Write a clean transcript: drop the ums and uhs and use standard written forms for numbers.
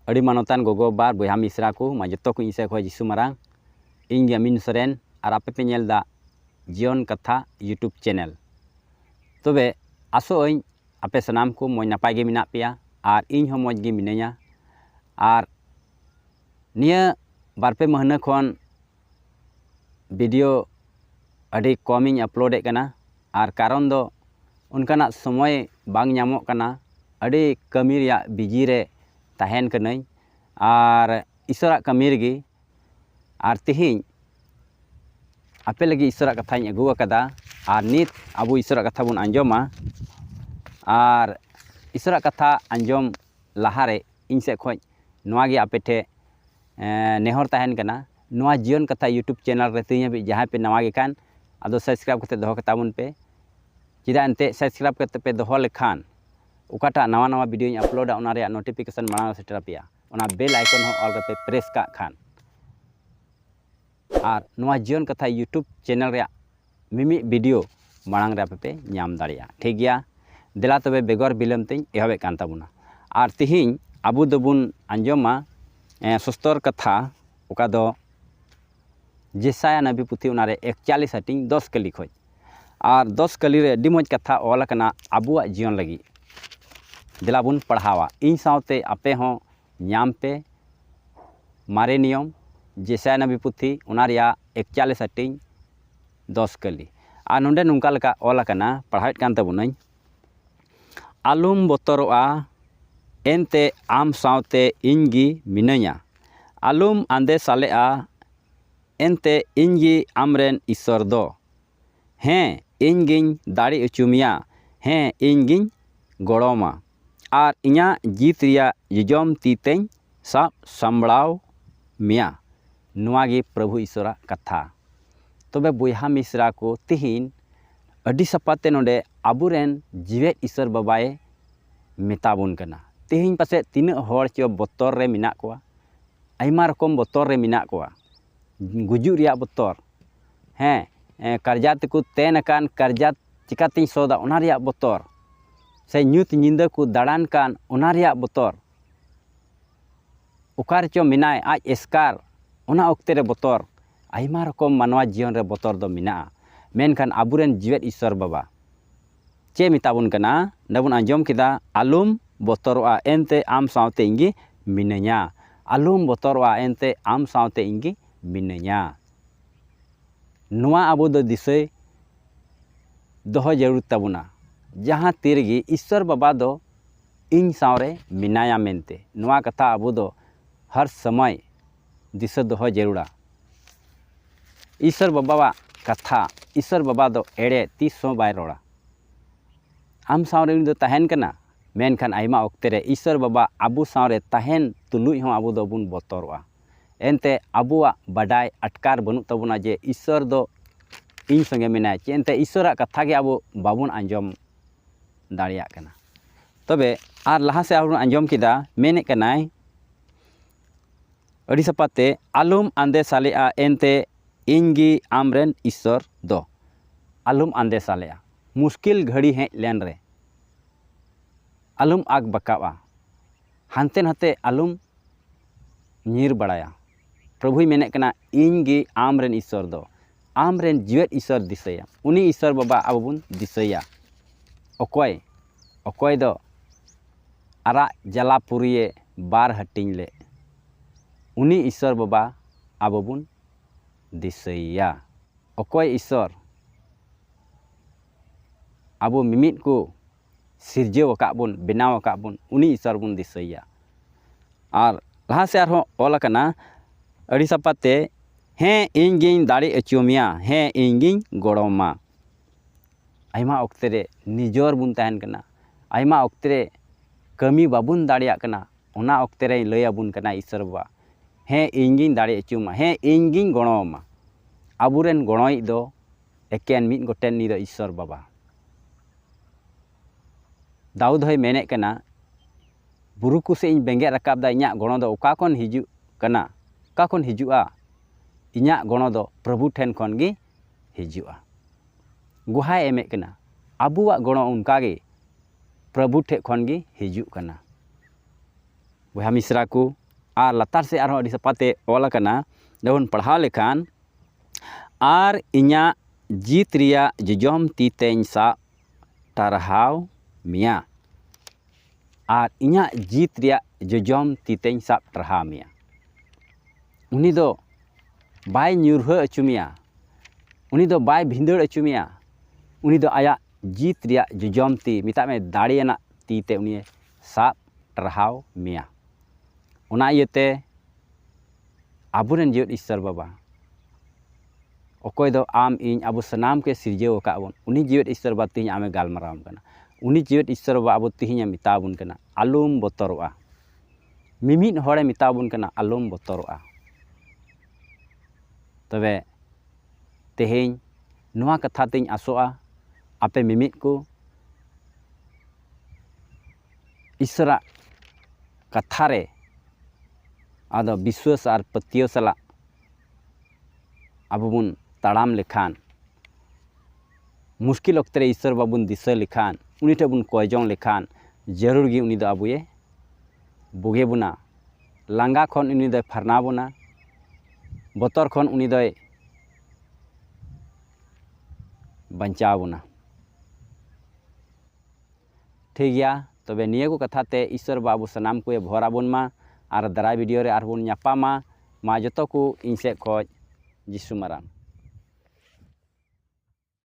अड़ी मानोतान गोगो बार बोहा मिश्रा को मा जतो को इसे खो जिसु मारांग इन अमीन सोरेन और आपे पे नेलदा जीवन कथा यूट्यूब चैनल तबे आसो इन आपे सनाम को मoj नापाय गे मिना पेया और इन हो मoj गे मिनाया और निया बारपे महीना खन वीडियो अड़ी कमिंग अपलोड कना और कारण दो उनकाना समय बांग ᱧᱟᱢᱚᱜ कना अड़ी कमी रिया बिजी रे तहन कनई और ईश्वरा कमी रगी और तिहिं आपे लगी ईश्वरा कथाኝ अगू अकदा और नित अबो ईश्वरा कथा बन आंजोमा और ईश्वरा कथा आंजोम लहारे इन से खोज नोआ गे आपे ठे नेहर तहन कना नोआ जीवन कथा यूट्यूब चैनल रे तिहिं भी जहाँ पे नवा गे कान अदो सब्सक्राइब करते दोहो कताबन पे चिदा एंते सब्सक्राइब करते पे दोहो लेखान उकाटा नवा नवा वीडियो अपलोड उना रे नोटिफिकेशन मांग सेटर पिया उना बेल आइकन हो ऑल पे प्रेस का खान और नवा जीवन कथा यूट्यूब चैनल रे मिमी वीडियो मांग रे पे नाम दाड़िया ठीक गया देला तबे बेगर बिलम तिन एहबे कान ताबुना और तिहिं आबु दबुन आंजोमा सस्तर कथा उका दो जेसाया नबी पुथी उना रे 41 हटिंग 10 कली खोज और 10 कली रे अडी मज कथा ऑल कना आबुआ जीवन लगी दिलाबुन पढ़ावा इन सावते आपे हो नाम पे मारे नियम जेसाया नबी पुथी उना रिया 41 हटिंग 10 कली और नोंडे नुंका लका ऑल कना पढ़ावत कान तबुनई आलुम बतरोआ एनते आम सावते इंगी मिनया आलुम आंदे सालेआ एनते इंगी आमरेन ईश्वर दो हें इंगिन दाड़ी उचुमिया हें इंगिन गड़ोमा और इना जीत रिया यजम तीतें साब सामड़ाव मिया नुआगी प्रभु ईश्वरा कथा तबे बोहा मिश्रा को तिहिन अडी सपाते नोडे आबुरेन जीवेत ईश्वर बाबाए मेताबुन कना तिहिन पासे तीन हर चो बतर रे मिना कोआ आइमा रकम बतर रे मिना कोआ गुजुग रिया बतर हें कर्जा तको तेन कान कर्जा चिकातिं सोदा उना रिया बतर से ᱧᱩᱛ ᱧᱤᱫᱟᱹ को दाड़ान कान उना रिया बतर उकार चो मिनाय आज एस्कार उना ओक्ते रे बतर आइमा रकम मानवा जीवन रे बतर दो मिना मेनखान आबुरेन जीवेत ईश्वर बाबा चे मिताबुन कना नबुन आंजोम किदा आलुम बतरोआ एनते आम सावते इंगी मिनया आलुम बतरोआ एनते आम सावते इंगी मिनया नुआ आबो दो दिसय दोहो जरूर तबुना जहाँ तीरगी ईश्वर बाबा दो इन सावरे मिनाया मेनते नुआ कथा आबो दो हर समय दिस दोहो जरूरा ईश्वर बाबा कथा ईश्वर बाबा दो एड़े तीस बाय रोड़ा आम सावरे दो तहन कना मेनखान आइमा ओक्ते रे ईश्वर बाबा आबो सावरे तहन तुलुज हो आबो दो बुन बतरोआ एनते आबुआ बाडाय अटकार बनू तबुना जे ईश्वर दो इन संगे मिनाय चे एनते ईश्वरा कथा गे आबो बाबुन आंजोम दाड़िया कना तबे आर लहा से आबुन आंजोम किदा मेने कनाय अड़ी सपाते आलुम आंदे सालेआ एनते इंगी आमरेन ईश्वर दो आलुम आंदे सालेआ मुश्किल घड़ी हे लेन रे आलुम आग बकावा हानते नाते आलुम ᱧᱤᱨ बड़ाया प्रभु मेने कना इंगी आमरेन ईश्वर दो आमरेन जीवेत ईश्वर दिसया उनी ईश्वर बाबा आबो बुन दिसया अकोय अकोय दो आरा जलापुरिये बार हटिंग ले उनी ईश्वर बाबा आबो बुन दिसया अकोय ईश्वर आबो मिमित को सिरजेव अका बुन बेनाव अका बुन उनी ईश्वर बुन दिसया और लहा से आरहों ऑल कना अड़ी सपाते हें इंगिन दाड़ी अचुमिया हें इंगिन गड़ोमा आइमा ओक्ते रे निजोर बुन तहन कना आइमा ओक्ते रे कमी बाबुन दाड़िया कना उना ओक्ते रे लया बुन कना ईश्वर बाबा हें इंगिन दाड़ी अचुमा हें इंगिन गड़ोमा आबुरेन गड़ोई दो एकेन मिद गोटेन नि दो ईश्वर बाबा दाऊद होय मेने कना बुरु को से इन बेंगे रकाब दा इᱧᱟ गणो दो ओका कोन हिजु कना ओका कोन हिजुआ इᱧा गणो दो प्रभु ठेन कोन गे हिजुआ गुहाय एमे कना आबुआ गणो उनका गे प्रभु ठे कोन गे हिजु कना बहा मिश्रा को और लातार से आरो अड़ी सपाते ऑल करना जब पढ़ाव लेखान और इन्या जीत रिया जजम तीतें साब टरहाव मिया और इन्या जीत रिया जजम तीतें साब टरहाव मिया उनी दो बाय न्यूरह अचुमिया उनी दो बाय भिंदड़ अचुमिया उनी दो आया जीत रिया जजम ती मिता में दाड़ियाना तीते उनी साब टरहाव मिया उना इयते आबुरेन जीवत ईश्वर बाबा अकोय दो आम इन आबो सनाम के सिरजेव काबन उनी जीवत ईश्वर बाबा तिहिं आमे गालमाराव कना उनी जीवत ईश्वर बाबा आबो तिहिं मिताबुन कना आलुम बतरोआ मिमिद हड़े मिताबुन कना आलुम बतरोआ तबे तेहें नुआ कथा तिं आसोआ आपे मिमिद को ईश्वरा कथा रे आदो विश्वास और पतियो सला आबो बुन ताड़ाम लेखान मुश्किल वक्त रे ईश्वर बाबुन दिशा लेखान उनी ठे बुन कयजों लेखान जरूर गी उनी दो आबुए बुगे बुना लांगा खन उनी दो फरना बुना बतर खन उनी दो बंचा बुना ठीक गया तबे निया को कथा ते ईश्वर बाबू सनाम को भरा बुन मा और दारा वीडियो रे आर बुन न्यापामा मा जतो को इन से खोज जिसु माराम।